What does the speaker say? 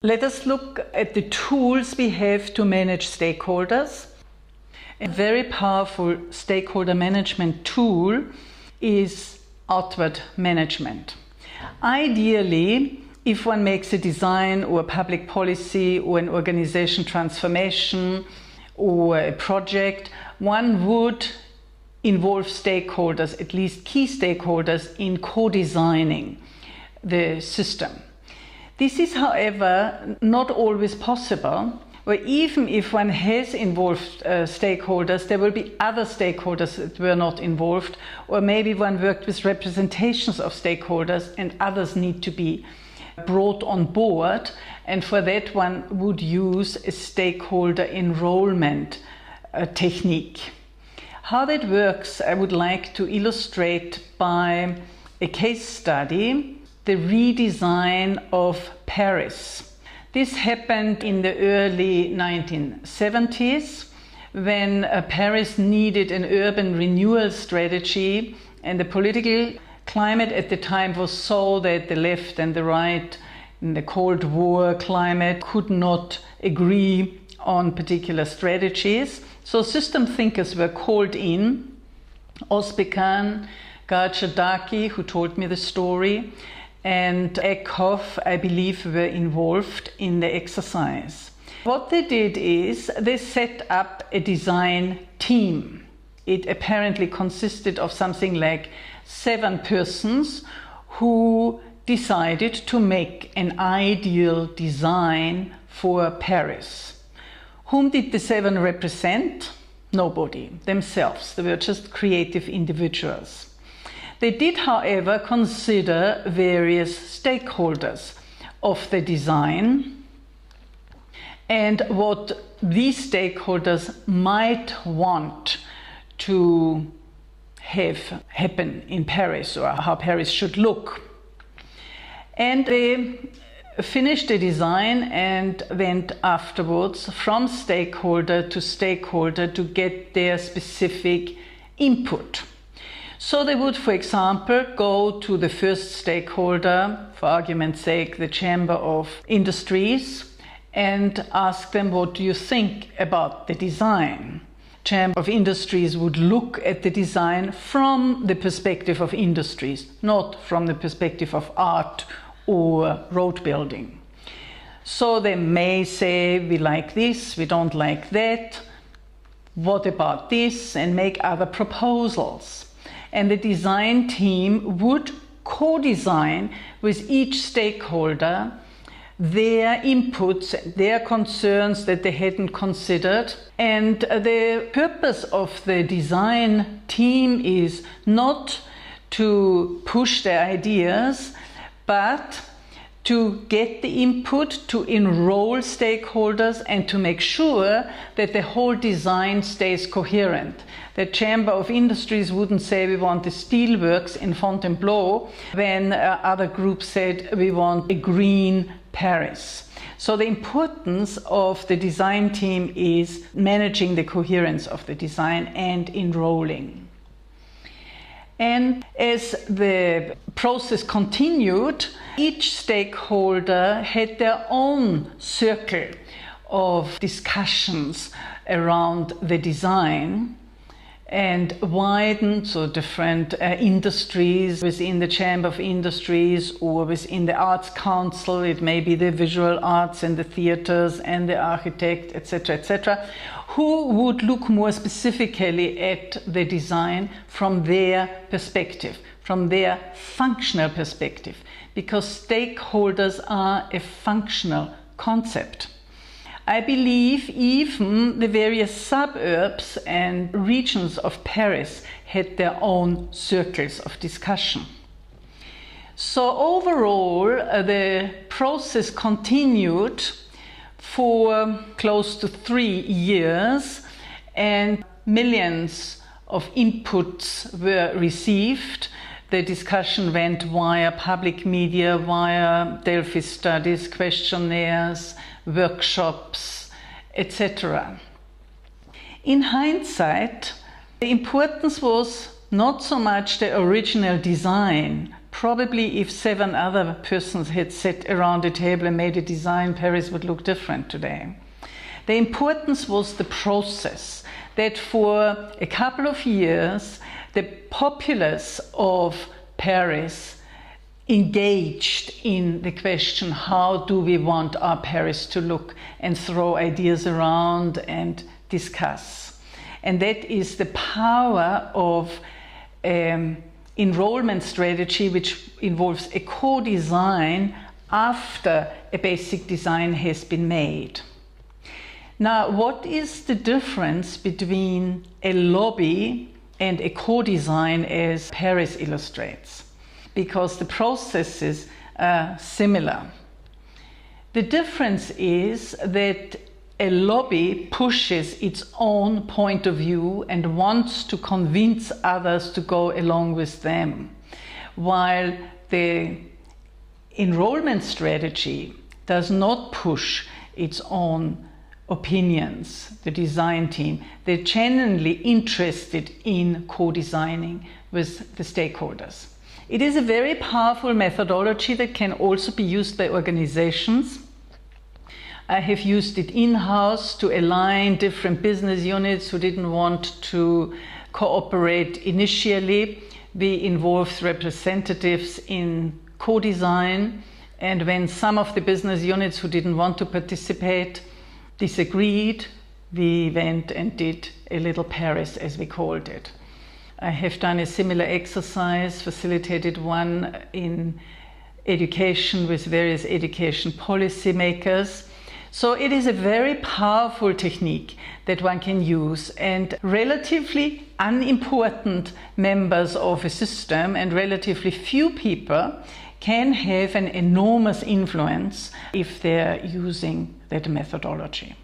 Let us look at the tools we have to manage stakeholders. A very powerful stakeholder management tool is outward management. Ideally, if one makes a design or a public policy or an organization transformation or a project, one would involve stakeholders, at least key stakeholders, in co-designing the system. This is, however, not always possible, or even if one has involved stakeholders, there will be other stakeholders that were not involved, or maybe one worked with representations of stakeholders and others need to be brought on board, and for that one would use a stakeholder enrolment technique. How that works, I would like to illustrate by a case study, the redesign of Paris. This happened in the early 1970s when Paris needed an urban renewal strategy, and the political climate at the time was so that the left and the right in the Cold War climate could not agree on particular strategies. So system thinkers were called in. Osbekan, Garchadaki, who told me the story, and Eckhoff, I believe, were involved in the exercise. What they did is they set up a design team. It apparently consisted of something like 7 persons who decided to make an ideal design for Paris. Whom did the 7 represent? Nobody, themselves. They were just creative individuals. They did, however, consider various stakeholders of the design and what these stakeholders might want to have happen in Paris, or how Paris should look. And they finished the design and went afterwards from stakeholder to get their specific input. So they would, for example, go to the first stakeholder, for argument's sake, the Chamber of Industries, and ask them, what do you think about the design? Chamber of Industries would look at the design from the perspective of industries, not from the perspective of art or road building. So they may say, we like this, we don't like that, what about this, and make other proposals. And the design team would co-design with each stakeholder their inputs, their concerns that they hadn't considered. And the purpose of the design team is not to push their ideas, but to get the input, to enroll stakeholders, and to make sure that the whole design stays coherent. The Chamber of Industries wouldn't say we want the steelworks in Fontainebleau when other groups said we want a green Paris. So the importance of the design team is managing the coherence of the design and enrolling. And as the process continued, each stakeholder had their own circle of discussions around the design and widened, so different industries within the Chamber of Industries or within the Arts Council. It may be the visual arts and the theaters and the architect, etc., who would look more specifically at the design from their perspective, from their functional perspective, because stakeholders are a functional concept. I believe even the various suburbs and regions of Paris had their own circles of discussion. So overall, the process continued for close to 3 years, and millions of inputs were received. The discussion went via public media, via Delphi studies, questionnaires, workshops, etc. In hindsight, the importance was not so much the original design Probably if 7 other persons had sat around a table and made a design, Paris would look different today. The importance was the process, that for a couple of years, the populace of Paris engaged in the question, how do we want our Paris to look, and throw ideas around and discuss. And that is the power of enrollment strategy, which involves a co-design after a basic design has been made. Now, what is the difference between a lobby and a co-design as Paris illustrates? Because the processes are similar. The difference is that a lobby pushes its own point of view and wants to convince others to go along with them, while the enrollment strategy does not push its own opinions. The design team, they're genuinely interested in co-designing with the stakeholders. It is a very powerful methodology that can also be used by organizations. I have used it in-house to align different business units who didn't want to cooperate initially. We involved representatives in co-design, and when some of the business units who didn't want to participate disagreed, we went and did a little Paris, as we called it. I have done a similar exercise, facilitated one in education with various education policy makers. So it is a very powerful technique that one can use, and relatively unimportant members of a system and relatively few people can have an enormous influence if they're using that methodology.